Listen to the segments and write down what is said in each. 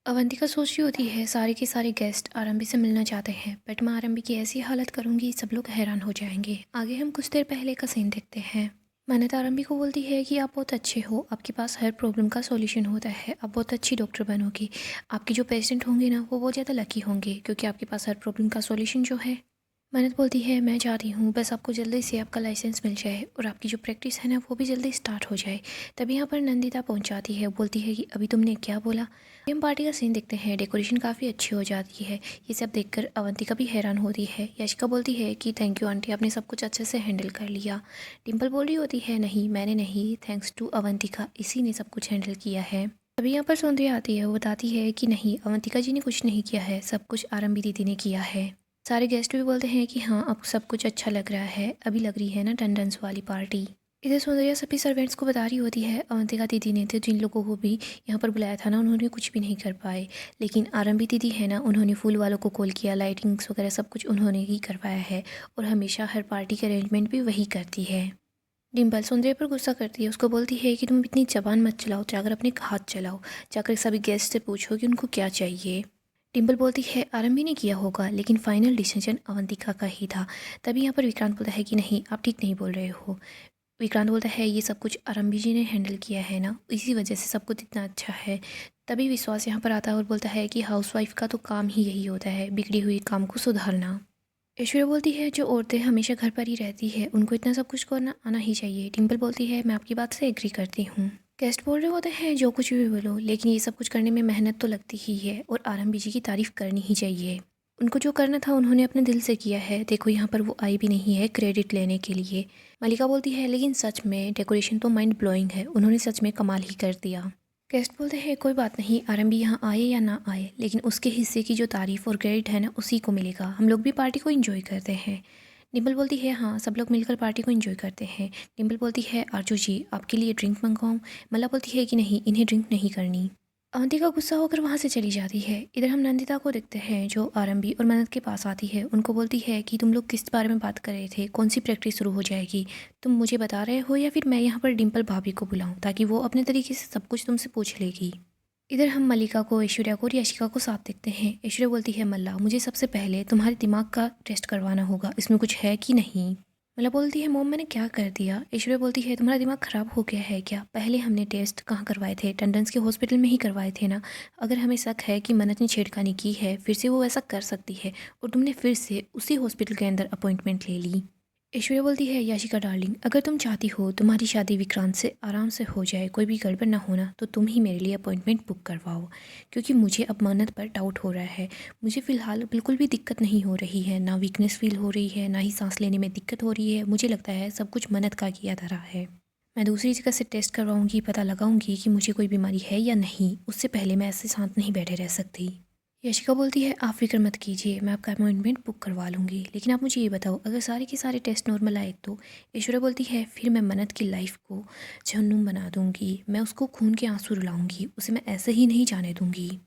अवंतिका सोच रही होती है सारे के सारे गेस्ट आरंभी से मिलना चाहते हैं, बट मैं आरंभी की ऐसी हालत करूंगी सब लोग हैरान हो जाएंगे। आगे हम कुछ देर पहले का सीन देखते हैं। मानत आरंभी को बोलती है कि आप बहुत अच्छे हो, आपके पास हर प्रॉब्लम का सॉल्यूशन होता है, आप बहुत अच्छी डॉक्टर बनोगी। आपके जो पेशेंट होंगे ना वो बहुत ज़्यादा लकी होंगे क्योंकि आपके पास हर प्रॉब्लम का सॉल्यूशन जो है। मन्नत बोलती है मैं चाहती हूँ बस आपको जल्दी से आपका लाइसेंस मिल जाए और आपकी जो प्रैक्टिस है ना वो भी जल्दी स्टार्ट हो जाए। तभी यहाँ पर नंदिता पहुँच जाती है, बोलती है कि अभी तुमने क्या बोला। हम पार्टी का सीन देखते हैं, डेकोरेशन काफ़ी अच्छी हो जाती है। ये सब देखकर अवंतिका भी हैरान होती है। यशिका बोलती है कि थैंक यू आंटी, आपने सब कुछ अच्छे से हैंडल कर लिया। डिम्पल बोल रही होती है नहीं मैंने नहीं, थैंक्स टू अवंतिका, इसी ने सब कुछ हैंडल किया है। अभी यहाँ पर सौंदर्य आती है, वो बताती है कि नहीं अवंतिका जी ने कुछ नहीं किया है, सब कुछ आरंभी दीदी ने किया है। सारे गेस्ट भी बोलते हैं कि हाँ अब सब कुछ अच्छा लग रहा है, अभी लग रही है ना टंडन्स वाली पार्टी। इधर सौंदर्या सभी सर्वेंट्स को बता रही होती है अवंतिका दीदी ने तो जिन लोगों को भी यहाँ पर बुलाया था ना उन्होंने कुछ भी नहीं कर पाए, लेकिन आरंभी दीदी है ना उन्होंने फूल वालों को कॉल किया, लाइटिंग्स वगैरह सब कुछ उन्होंने ही करवाया है और हमेशा हर पार्टी के अरेंजमेंट भी वही करती है। डिम्पल सौंदर्य पर गुस्सा करती है, उसको बोलती है कि तुम इतनी जबान मत चलाओ, जाकर अपने हाथ चलाओ, जाकर सभी गेस्ट से पूछो कि उनको क्या चाहिए। डिम्पल बोलती है आरंभी ने किया होगा लेकिन फाइनल डिसीजन अवंतिका का ही था। तभी यहाँ पर विक्रांत बोलता है कि नहीं आप ठीक नहीं बोल रहे हो। विक्रांत बोलता है ये सब कुछ आरंभी जी ने हैंडल किया है ना, इसी वजह से सब कुछ इतना अच्छा है। तभी विश्वास यहाँ पर आता है और बोलता है कि हाउसवाइफ का तो काम ही यही होता है, बिगड़ी हुई काम को सुधारना। ऐश्वर्या बोलती है जो औरतें हमेशा घर पर ही रहती है उनको इतना सब कुछ करना आना ही चाहिए। डिम्पल बोलती है मैं आपकी बात से एग्री करती हूँ। गेस्ट बोल रहे होते हैं जो कुछ भी बोलो लेकिन ये सब कुछ करने में मेहनत तो लगती ही है और आरंभी जी की तारीफ करनी ही चाहिए। उनको जो करना था उन्होंने अपने दिल से किया है, देखो यहाँ पर वो आई भी नहीं है क्रेडिट लेने के लिए। मलिका बोलती है लेकिन सच में डेकोरेशन तो माइंड ब्लोइंग है, उन्होंने सच में कमाल ही कर दिया। गेस्ट बोलते हैं कोई बात नहीं, आरंभी यहाँ आए या ना आए लेकिन उसके हिस्से की जो तारीफ और क्रेडिट है ना उसी को मिलेगा, हम लोग भी पार्टी को एंजॉय करते हैं। डिम्पल बोलती है हाँ सब लोग मिलकर पार्टी को एंजॉय करते हैं। डिम्पल बोलती है आरजू जी आपके लिए ड्रिंक मंगवाऊँ। मला बोलती है कि नहीं इन्हें ड्रिंक नहीं करनी। अवंतिका गुस्सा होकर वहाँ से चली जाती है। इधर हम नंदिता को देखते हैं जो आरंभी और मन्नत के पास आती है, उनको बोलती है कि तुम लोग किस बारे में बात कर रहे थे, कौन सी प्रैक्टिस शुरू हो जाएगी, तुम मुझे बता रहे हो या फिर मैं यहाँ पर डिम्पल भाभी को बुलाऊं ताकि वो अपने तरीके से सब कुछ तुमसे पूछ लेगी। इधर हम मल्लिका को, ऐश्वर्या को और यशिका को साथ देखते हैं। ऐश्वर्या बोलती है मल्ला मुझे सबसे पहले तुम्हारे दिमाग का टेस्ट करवाना होगा, इसमें कुछ है कि नहीं। मल्ला बोलती है मोम मैंने क्या कर दिया। ऐश्वर्या बोलती है तुम्हारा दिमाग ख़राब हो गया है क्या, पहले हमने टेस्ट कहाँ करवाए थे, टंडन्स के हॉस्पिटल में ही करवाए थे ना। अगर हमें शक है कि मन्नत ने छेड़खानी की है फिर से वो ऐसा कर सकती है और तुमने फिर से उसी हॉस्पिटल के अंदर अपॉइंटमेंट ले ली। ऐश्वर्या बोलती है याशिका डार्लिंग अगर तुम चाहती हो तुम्हारी शादी विक्रांत से आराम से हो जाए, कोई भी गड़बड़ ना होना, तो तुम ही मेरे लिए अपॉइंटमेंट बुक करवाओ, क्योंकि मुझे अब मन्नत पर डाउट हो रहा है। मुझे फ़िलहाल बिल्कुल भी दिक्कत नहीं हो रही है, ना वीकनेस फील हो रही है, ना ही सांस लेने में दिक्कत हो रही है। मुझे लगता है सब कुछ मन्नत का किया धरा है। मैं दूसरी जगह से टेस्ट करवाऊंगी, पता लगाऊंगी कि मुझे कोई बीमारी है या नहीं, उससे पहले मैं ऐसे शांत नहीं बैठे रह सकती। यशिका बोलती है आप फिक्र मत कीजिए, मैं आपका अपॉइंटमेंट बुक करवा लूँगी, लेकिन आप मुझे ये बताओ अगर सारे के सारे टेस्ट नॉर्मल आए तो। ऐश्वर्या बोलती है फिर मैं मन्नत की लाइफ को जहन्नुम बना दूंगी, मैं उसको खून के आंसू रुलाऊंगी, उसे मैं ऐसे ही नहीं जाने दूंगी।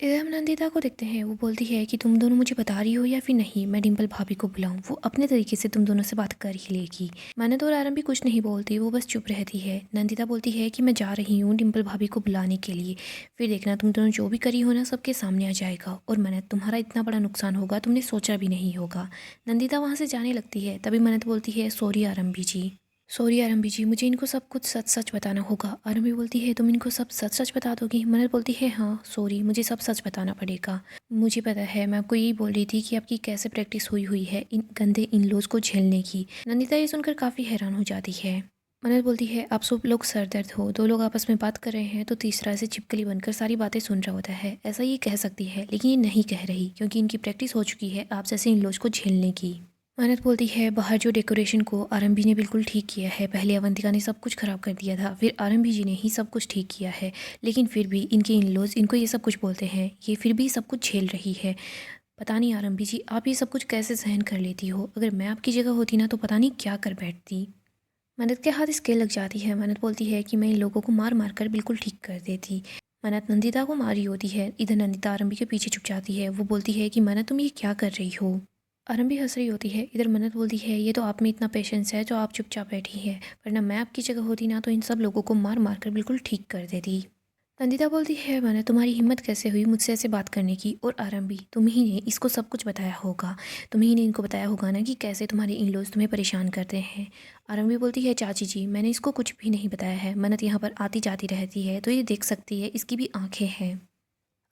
इधर हम नंदिता को देखते हैं, वो बोलती है कि तुम दोनों मुझे बता रही हो या फिर नहीं, मैं डिम्पल भाभी को बुलाऊं, वो अपने तरीके से तुम दोनों से बात कर ही लेगी। मैंने तो आरंभ भी कुछ नहीं बोलती, वो बस चुप रहती है। नंदिता बोलती है कि मैं जा रही हूँ डिम्पल भाभी को बुलाने के लिए, फिर देखना तुम दोनों जो भी करी हो ना सबके सामने आ जाएगा और मन्नत तुम्हारा इतना बड़ा नुकसान होगा तुमने सोचा भी नहीं होगा। नंदिता वहाँ से जाने लगती है, तभी मन्नत बोलती है सॉरी आरंभी जी, सॉरी आरंभी जी, मुझे इनको सब कुछ सच सच बताना होगा। आरंभी बोलती है तुम इनको सब सच सच बता दोगी। मन्नत बोलती है हाँ सॉरी मुझे सब सच बताना पड़ेगा। मुझे पता है, मैं आपको यही बोल रही थी कि आपकी कैसे प्रैक्टिस हुई हुई है इन गंदे इन लॉज को झेलने की। नंदिता ये सुनकर काफ़ी हैरान हो जाती है। मन्नत बोलती है आप सब लोग सरदर्द हो, दो लोग आपस में बात कर रहे हैं तो तीसरा ऐसे छिपकली बनकर सारी बातें सुन रहा होता है, ऐसा ये कह सकती है लेकिन ये नहीं कह रही क्योंकि इनकी प्रैक्टिस हो चुकी है आप जैसे इन लॉज को झेलने की। मेहनत बोलती है बाहर जो डेकोरेशन को आरंभी ने बिल्कुल ठीक किया है, पहले अवंतिका ने सब कुछ ख़राब कर दिया था, फिर आरंभी जी ने ही सब कुछ ठीक किया है, लेकिन फिर भी इनके इन लॉज इनको ये सब कुछ बोलते हैं, ये फिर भी सब कुछ झेल रही है। पता नहीं आरंभी जी आप ये सब कुछ कैसे सहन कर लेती हो, अगर मैं आपकी जगह होती ना तो पता नहीं क्या कर बैठती। मन्नत के हाथ स्केल लग जाती है। मन्नत बोलती है कि मैं इन लोगों को मार मार कर बिल्कुल ठीक कर देती। मन्नत नंदिता को मारी होती है, इधर नंदिता आरंभी के पीछे छुप जाती है, वो बोलती है कि मन्नत तुम ये क्या कर रही हो। आरंभी हंस रही होती है, इधर मन्नत बोलती है ये तो आप में इतना पेशेंस है जो आप चुपचाप बैठी है, वरना मैं आपकी जगह होती ना तो इन सब लोगों को मार मार कर बिल्कुल ठीक कर देती। नंदिता बोलती है मैंने तुम्हारी हिम्मत कैसे हुई मुझसे ऐसे बात करने की, और आरंभी तुम ही ने इसको सब कुछ बताया होगा। तुम ही ने इनको बताया होगा ना कि कैसे तुम्हारे इन लॉज तुम्हें परेशान करते हैं। आरंभी बोलती है चाची जी मैंने इसको कुछ भी नहीं बताया है, मन्नत यहाँ पर आती जाती रहती है तो ये देख सकती है, इसकी भी आंखें हैं।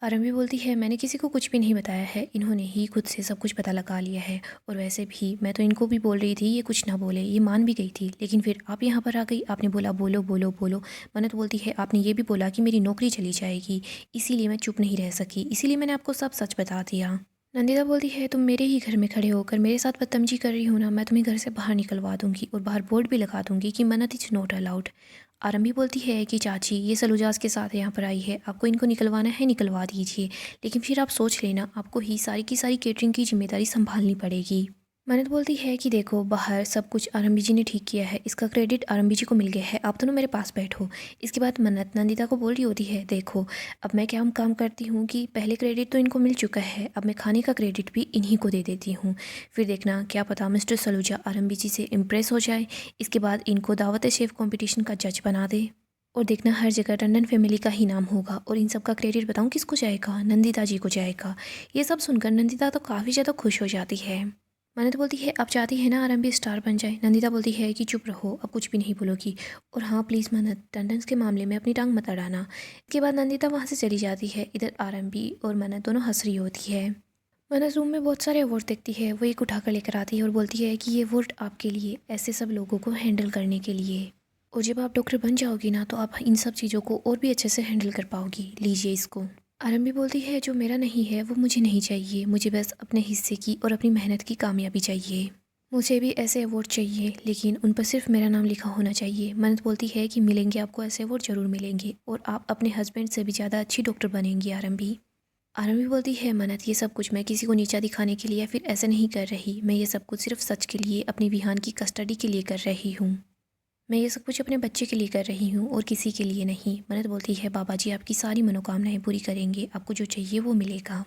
आरंभी बोलती है मैंने किसी को कुछ भी नहीं बताया है, इन्होंने ही खुद से सब कुछ पता लगा लिया है। और वैसे भी मैं तो इनको भी बोल रही थी ये कुछ ना बोले, ये मान भी गई थी, लेकिन फिर आप यहाँ पर आ गई, आपने बोला बोलो बोलो बोलो। मन्नत बोलती है आपने ये भी बोला कि मेरी नौकरी चली जाएगी, इसीलिए मैं चुप नहीं रह सकी, इसीलिए मैंने आपको सब सच बता दिया। नंदिता बोलती है तुम मेरे ही घर में खड़े होकर मेरे साथ बदतमीजी कर रही हो ना, मैं तुम्हें घर से बाहर निकलवा दूंगी और बाहर बोर्ड भी लगा दूंगी कि मन्नत इज नॉट अलाउड। आरंभी बोलती है कि चाची ये सलूजाज के साथ यहाँ पर आई है, आपको इनको निकलवाना है निकलवा दीजिए, लेकिन फिर आप सोच लेना आपको ही सारी की सारी केटरिंग की जिम्मेदारी संभालनी पड़ेगी। मन्नत बोलती है कि देखो बाहर सब कुछ आरंभी जी ने ठीक किया है, इसका क्रेडिट आरंभी जी को मिल गया है, आप दोनों मेरे पास बैठो। इसके बाद मन्नत नंदिता को बोल रही होती है देखो अब मैं क्या काम करती हूँ कि पहले क्रेडिट तो इनको मिल चुका है, अब मैं खाने का क्रेडिट भी इन्हीं को दे देती हूँ। फिर देखना क्या पता मिस्टर सलूजा आरंभी जी से इम्प्रेस हो जाए, इसके बाद इनको दावत शेफ कॉम्पिटिशन का जज बना दे, और देखना हर जगह टंडन फैमिली का ही नाम होगा, और इन सब का क्रेडिट बताऊँ किसको जाएगा, नंदिता जी को जाएगा। ये सब सुनकर नंदिता तो काफ़ी ज़्यादा खुश हो जाती है। मन्नत बोलती है आप चाहती है ना आरंभी स्टार बन जाए। नंदिता बोलती है कि चुप रहो अब कुछ भी नहीं बोलोगी, और हाँ प्लीज़ मन्नत टंडन्स के मामले में अपनी टांग मत अड़ाना। इसके बाद नंदिता वहाँ से चली जाती है। इधर आरंभी और मन्नत दोनों हंस रही होती है। मन्नत रूम में बहुत सारे अवार्ड देखती है, वो एक उठा कर लेकर आती है और बोलती है कि ये अवार्ड आपके लिए, ऐसे सब लोगों को हैंडल करने के लिए, और जब आप डॉक्टर बन जाओगी ना तो आप इन सब चीज़ों को और भी अच्छे से हैंडल कर पाओगी, लीजिए इसको। आरंभी बोलती है जो मेरा नहीं है वो मुझे नहीं चाहिए, मुझे बस अपने हिस्से की और अपनी मेहनत की कामयाबी चाहिए। मुझे भी ऐसे अवार्ड चाहिए लेकिन उन पर सिर्फ मेरा नाम लिखा होना चाहिए। मन्नत बोलती है कि मिलेंगे आपको ऐसे अवार्ड ज़रूर मिलेंगे, और आप अपने हस्बैंड से भी ज़्यादा अच्छी डॉक्टर बनेंगी आरंभी। आरंभी बोलती है मन्नत ये सब कुछ मैं किसी को नीचा दिखाने के लिए या फिर ऐसे नहीं कर रही, मैं ये सब कुछ सिर्फ सच के लिए अपनी विहान की कस्टडी के लिए कर रही हूँ। मैं ये सब कुछ अपने बच्चे के लिए कर रही हूँ और किसी के लिए नहीं। मन्नत बोलती है बाबा जी आपकी सारी मनोकामनाएं पूरी करेंगे, आपको जो चाहिए वो मिलेगा।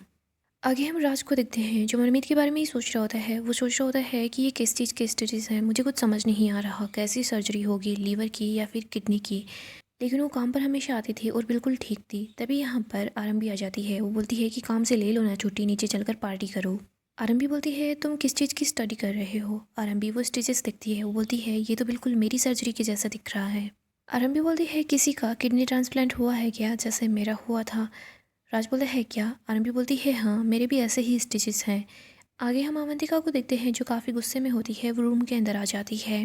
आगे हम राज को देखते हैं जो मनमीत के बारे में ही सोच रहा होता है। वो सोच रहा होता है कि ये किस चीज़ के स्टेजेस हैं, मुझे कुछ समझ नहीं आ रहा, कैसी सर्जरी होगी, लीवर की या फिर किडनी की। लेकिन वो काम पर हमेशा आती थी और बिल्कुल ठीक थी। तभी यहाँ पर आरंभी आ जाती है। वो बोलती है कि काम से ले लो ना छुट्टी, नीचे चलकर पार्टी करो। आरंभी बोलती है तुम किस चीज़ की स्टडी कर रहे हो। आरंभी वो स्टेजेस देखती है, वो बोलती है ये तो बिल्कुल मेरी सर्जरी के जैसा दिख रहा है। आरंभी बोलती है किसी का किडनी ट्रांसप्लांट हुआ है क्या, जैसे मेरा हुआ था। राज बोलता है क्या। आरंभी बोलती है हाँ मेरे भी ऐसे ही स्टिचेस हैं। आगे हम अवंतिका को देखते हैं जो काफ़ी गुस्से में होती है, वो रूम के अंदर आ जाती है।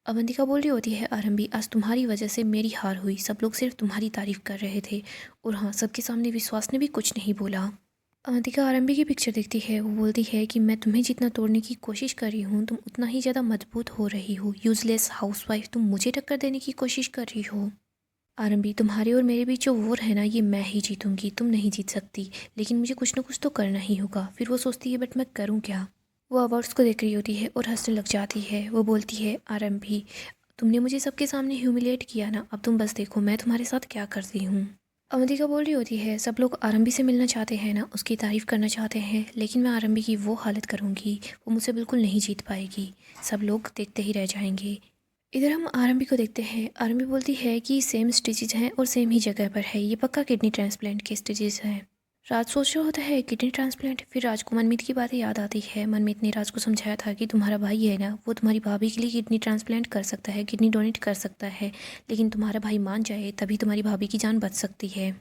अवंतिका बोल रही होती है आरंभी आज तुम्हारी वजह से मेरी हार हुई, सब लोग सिर्फ तुम्हारी तारीफ कर रहे थे, और हाँ सबके सामने विश्वास ने भी कुछ नहीं बोला। अवंतिका आरंभी की पिक्चर देखती है, वो बोलती है कि मैं तुम्हें जितना तोड़ने की कोशिश कर रही हूँ तुम उतना ही ज़्यादा मजबूत हो रही हो, यूजलेस हाउसवाइफ, तुम मुझे टक्कर देने की कोशिश कर रही हो। आरंभी तुम्हारे और मेरे बीच जो वॉर है ना ये मैं ही जीतूंगी, तुम नहीं जीत सकती, लेकिन मुझे कुछ ना कुछ तो करना ही होगा। फिर वो सोचती है बट मैं करूँ क्या। वो अवार्ड्स को देख रही होती है और हंसने लग जाती है। वो बोलती है आरंभी तुमने मुझे सबके सामने ह्यूमिलिएट किया ना, अब तुम बस देखो मैं तुम्हारे साथ क्या करती हूँ। अवंतिका बोल रही होती है सब लोग आरंभी से मिलना चाहते हैं ना, उसकी तारीफ़ करना चाहते हैं, लेकिन मैं आरंभी की वो हालत करूँगी वो मुझसे बिल्कुल नहीं जीत पाएगी, सब लोग देखते ही रह जाएंगे। इधर हम आरंभी को देखते हैं। आरंभी बोलती है कि सेम स्टिचेज हैं और सेम ही जगह पर है, ये पक्का किडनी ट्रांसप्लांट के स्टिचेज हैं। राज सोच रहा होता है किडनी ट्रांसप्लांट। फिर राज को मनमीत की बातें याद आती है। मनमीत ने राज को समझाया था कि तुम्हारा भाई है ना, वो तुम्हारी भाभी के लिए किडनी ट्रांसप्लांट कर सकता है, किडनी डोनेट कर सकता है, लेकिन तुम्हारा भाई मान जाए तभी तुम्हारी भाभी की जान बच सकती है।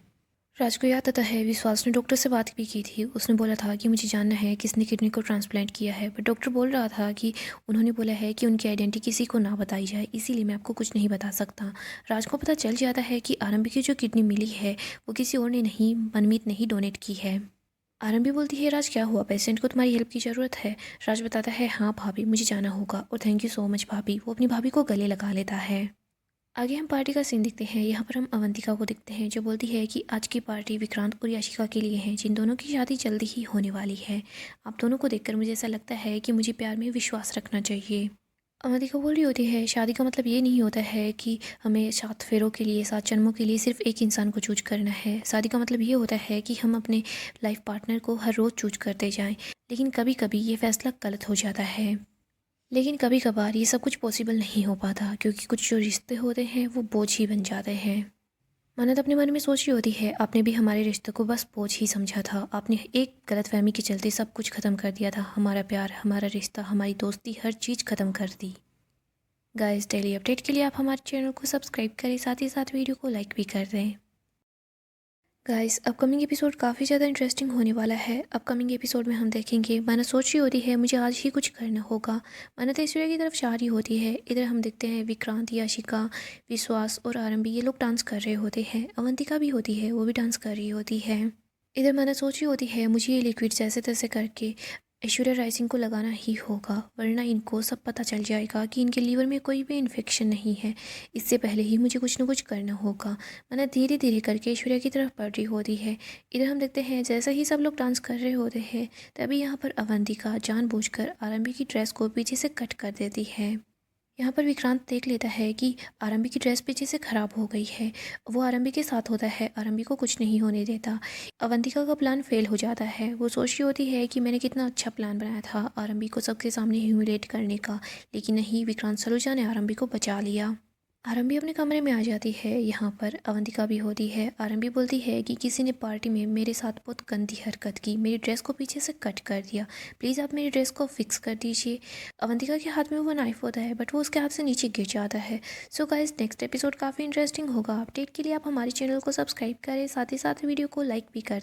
राज को याद आता है विश्वास ने डॉक्टर से बात भी की थी, उसने बोला था कि मुझे जानना है किसने किडनी को ट्रांसप्लांट किया है, बट डॉक्टर बोल रहा था कि उन्होंने बोला है कि उनकी आइडेंटिटी किसी को ना बताई जाए, इसीलिए मैं आपको कुछ नहीं बता सकता। राज को पता चल जाता है कि आरंभी की जो किडनी मिली है वो किसी और ने नहीं, मनमीत ने ही डोनेट की है। आरंभी बोलती है राज क्या हुआ, पेशेंट को तुम्हारी हेल्प की ज़रूरत है। राज बताता है हाँ भाभी मुझे जाना होगा और थैंक यू सो मच भाभी। वो अपनी भाभी को गले लगा लेता है। आगे हम पार्टी का सीन देखते हैं। यहाँ पर हम अवंतिका को देखते हैं जो बोलती है कि आज की पार्टी विक्रांत और याशिका के लिए है, जिन दोनों की शादी जल्दी ही होने वाली है। आप दोनों को देखकर मुझे ऐसा लगता है कि मुझे प्यार में विश्वास रखना चाहिए। अवंतिका बोल रही होती है शादी का मतलब ये नहीं होता है कि हमें 7 फेरों के लिए 7 जन्मों के लिए सिर्फ एक इंसान को चूज करना है। शादी का मतलब ये होता है कि हम अपने लाइफ पार्टनर को हर रोज़ चूज करते जाएं, लेकिन कभी कभी ये फैसला गलत हो जाता है। लेकिन कभी कभार ये सब कुछ पॉसिबल नहीं हो पाता क्योंकि कुछ जो रिश्ते होते हैं वो बोझ ही बन जाते हैं। मानत अपने मन में सोच रही होती है, आपने भी हमारे रिश्ते को बस बोझ ही समझा था। आपने एक गलतफहमी के चलते सब कुछ ख़त्म कर दिया था। हमारा प्यार, हमारा रिश्ता, हमारी दोस्ती, हर चीज़ ख़त्म कर दी। गाइस, डेली अपडेट के लिए आप हमारे चैनल को सब्सक्राइब करें, साथ ही साथ वीडियो को लाइक भी कर दें। गाइस, अपकमिंग एपिसोड काफ़ी ज़्यादा इंटरेस्टिंग होने वाला है। अपकमिंग एपिसोड में हम देखेंगे मानत सोच रही होती है, मुझे आज ही कुछ करना होगा। मानत ऐश्वर्या की तरफ जा रही होती है। इधर हम देखते हैं विक्रांत, याशिका, विश्वास और आरंभी ये लोग डांस कर रहे होते हैं। अवंतिका भी होती है, वो भी डांस कर रही होती है। इधर मानत सोच रही होती है, मुझे ये लिक्विड जैसे तैसे करके ऐश्वर्या राय सिंह को लगाना ही होगा, वरना इनको सब पता चल जाएगा कि इनके लीवर में कोई भी इन्फेक्शन नहीं है। इससे पहले ही मुझे कुछ न कुछ करना होगा। मैंने धीरे धीरे करके ऐश्वर्या की तरफ बढ़ रही होती है। इधर हम देखते हैं जैसे ही सब लोग डांस कर रहे होते हैं, तभी यहाँ पर अवंतिका जानबूझकर आरंभी की ड्रेस को पीछे से कट कर देती है। यहाँ पर विक्रांत देख लेता है कि आरंभी की ड्रेस पीछे से ख़राब हो गई है। वो आरंभी के साथ होता है, आरंभी को कुछ नहीं होने देता। अवंतिका का प्लान फेल हो जाता है। वो सोच रही होती है कि मैंने कितना अच्छा प्लान बनाया था आरंभी को सबके सामने ह्यूमिलेट करने का, लेकिन नहीं, विक्रांत सलूजा ने आरंभी को बचा लिया। आरंभी अपने कमरे में आ जाती है। यहाँ पर अवंतिका भी होती है। आरंभी बोलती है कि किसी ने पार्टी में मेरे साथ बहुत गंदी हरकत की, मेरी ड्रेस को पीछे से कट कर दिया, प्लीज़ आप मेरी ड्रेस को फिक्स कर दीजिए। अवंतिका के हाथ में वो नाइफ होता है, बट वो उसके हाथ से नीचे गिर जाता है। सो गाइस, नेक्स्ट एपिसोड काफ़ी इंटरेस्टिंग होगा। अपडेट के लिए आप हमारे चैनल को सब्सक्राइब करें, साथ ही साथ वीडियो को लाइक भी कर